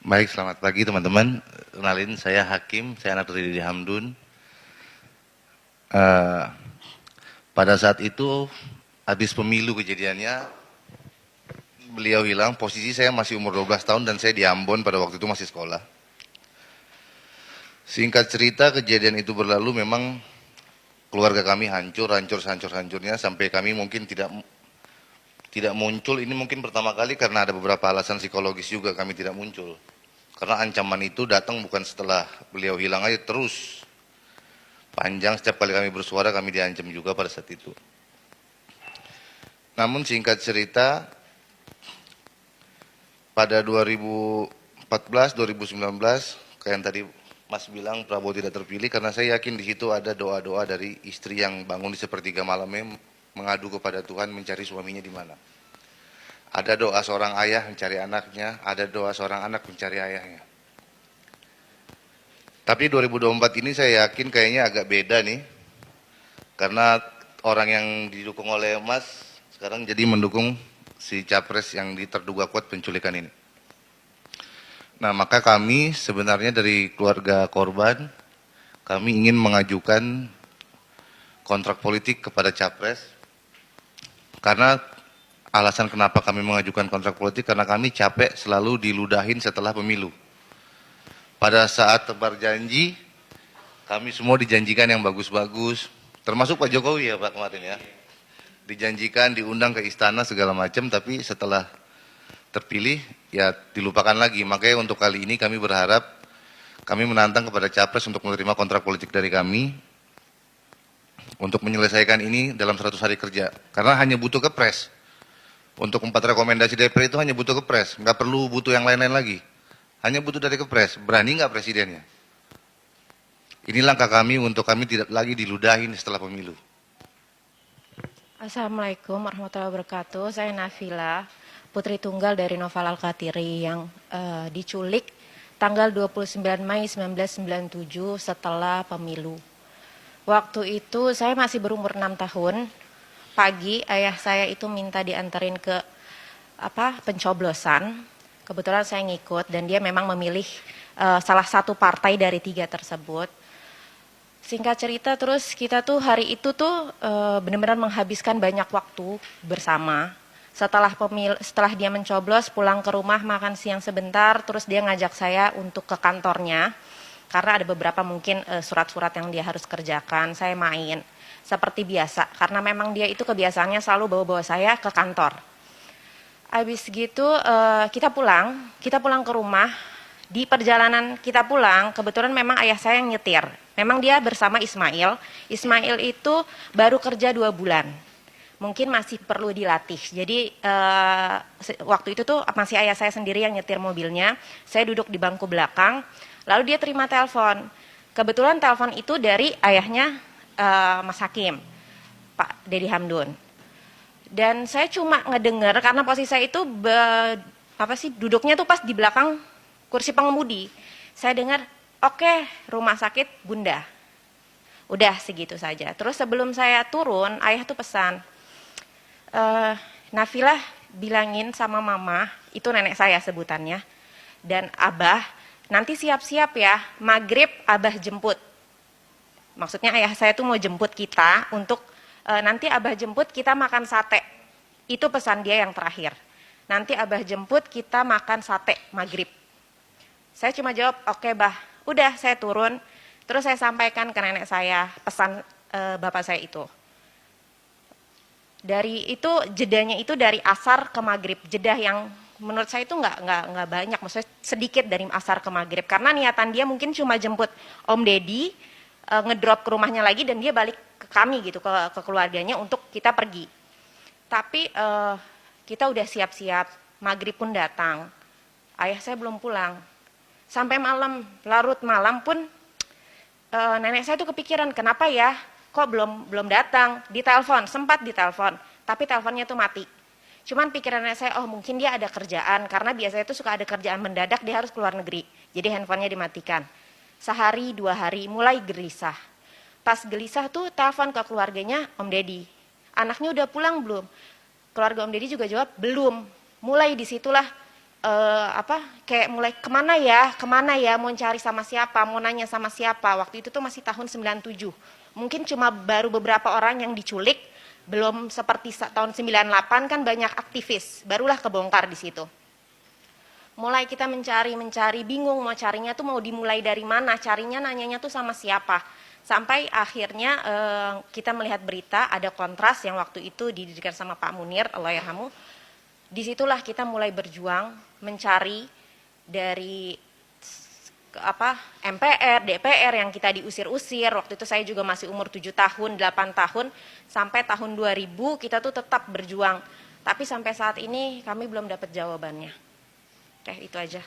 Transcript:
Baik, selamat pagi teman-teman. Kenalin, saya Hakim, saya anak dari Didi Hamdun. Eh, pada saat itu, habis pemilu kejadiannya, beliau hilang, posisi saya masih umur 12 tahun dan saya di Ambon pada waktu itu masih sekolah. Singkat cerita, kejadian itu berlalu memang keluarga kami hancur-hancurnya sampai kami mungkin tidak muncul. Ini mungkin pertama kali karena ada beberapa alasan psikologis juga kami tidak muncul. Karena ancaman itu datang bukan setelah beliau hilang aja, terus panjang. Setiap kali kami bersuara kami diancam juga pada saat itu. Namun singkat cerita, pada 2014, 2019, kayak yang tadi Mas bilang Prabowo tidak terpilih, karena saya yakin di situ ada doa-doa dari istri yang bangun di sepertiga malamnya mengadu kepada Tuhan mencari suaminya di mana. Ada doa seorang ayah mencari anaknya, ada doa seorang anak mencari ayahnya. Tapi 2024 ini saya yakin kayaknya agak beda nih, karena orang yang didukung oleh Mas sekarang jadi mendukung si capres yang terduga kuat penculikan ini. Nah, maka kami sebenarnya dari keluarga korban, kami ingin mengajukan kontrak politik kepada capres. Karena alasan kenapa kami mengajukan kontrak politik, karena kami capek selalu diludahin setelah pemilu. Pada saat tebar janji, kami semua dijanjikan yang bagus-bagus, termasuk Pak Jokowi ya Pak kemarin ya. Dijanjikan, diundang ke istana segala macam, tapi setelah terpilih ya dilupakan lagi. Makanya untuk kali ini kami berharap, kami menantang kepada capres untuk menerima kontrak politik dari kami untuk menyelesaikan ini dalam 100 hari kerja. Karena hanya butuh kepres. Untuk 4 rekomendasi DPR itu hanya butuh kepres, nggak perlu butuh yang lain-lain lagi. Hanya butuh dari kepres. Berani nggak presidennya? Ini langkah kami untuk kami tidak lagi diludahin setelah pemilu. Assalamualaikum warahmatullahi wabarakatuh. Saya Nafila, putri tunggal dari Noval Al-Katiri yang diculik tanggal 29 Mei 1997 setelah pemilu. Waktu itu saya masih berumur 6 tahun. Pagi ayah saya itu minta diantarin ke pencoblosan. Kebetulan saya ngikut dan dia memang memilih salah satu partai dari 3 tersebut. Singkat cerita, terus kita tuh hari itu tuh benar-benar menghabiskan banyak waktu bersama. Setelah dia mencoblos, pulang ke rumah makan siang sebentar, terus dia ngajak saya untuk ke kantornya. Karena ada beberapa mungkin surat-surat yang dia harus kerjakan, saya main. Seperti biasa, karena memang dia itu kebiasaannya selalu bawa-bawa saya ke kantor. Habis gitu kita pulang ke rumah. Di perjalanan kita pulang, kebetulan memang ayah saya yang nyetir. Memang dia bersama Ismail. Ismail itu baru kerja 2 bulan. Mungkin masih perlu dilatih. Jadi waktu itu tuh masih ayah saya sendiri yang nyetir mobilnya. Saya duduk di bangku belakang. Lalu dia terima telepon. Kebetulan telepon itu dari ayahnya Mas Hakim, Pak Didi Hamdun. Dan saya cuma ngedengar karena posisi saya itu duduknya tuh pas di belakang kursi pengemudi. Saya dengar, oke, rumah sakit Bunda. Udah segitu saja. Terus sebelum saya turun, ayah tuh pesan, Nafilah bilangin sama mama, itu nenek saya sebutannya, dan abah, nanti siap-siap ya, maghrib abah jemput. Maksudnya ayah saya tuh mau jemput kita untuk nanti abah jemput kita makan sate. Itu pesan dia yang terakhir. Nanti abah jemput kita makan sate maghrib. Saya cuma jawab, oke bah. Udah saya turun, terus saya sampaikan ke nenek saya pesan bapak saya itu. Dari itu jedanya itu dari asar ke maghrib, jedah yang menurut saya itu nggak banyak, maksudnya sedikit dari asar ke maghrib. Karena niatan dia mungkin cuma jemput Om Deddy, ngedrop ke rumahnya lagi dan dia balik ke kami gitu, ke keluarganya untuk kita pergi. Tapi kita udah siap-siap, maghrib pun datang, ayah saya belum pulang. Sampai malam, larut malam pun nenek saya tuh kepikiran, kenapa ya kok belum datang. Ditelepon, sempat ditelepon, tapi teleponnya tuh mati. Cuman pikiran nenek saya, oh mungkin dia ada kerjaan, karena biasanya tuh suka ada kerjaan mendadak, dia harus keluar negeri, jadi handphonenya dimatikan. Sehari 2 hari mulai gelisah. Pas gelisah tuh telepon ke keluarganya Om Deddy, anaknya udah pulang belum? Keluarga Om Deddy juga jawab belum. Mulai disitulah kayak mulai kemana ya, mau cari sama siapa, mau nanya sama siapa. Waktu itu tuh masih tahun 97. Mungkin cuma baru beberapa orang yang diculik, belum seperti tahun 98 kan banyak aktivis, barulah kebongkar di situ. Mulai kita mencari, bingung mau carinya tuh mau dimulai dari mana, carinya nanyanya tuh sama siapa. Sampai akhirnya kita melihat berita ada Kontras yang waktu itu didirikan sama Pak Munir, Allahyarhamu. Disitulah kita mulai berjuang mencari dari MPR, DPR yang kita diusir-usir. Waktu itu saya juga masih umur 7 tahun, 8 tahun, sampai tahun 2000 kita tuh tetap berjuang. Tapi sampai saat ini kami belum dapat jawabannya. Itu aja.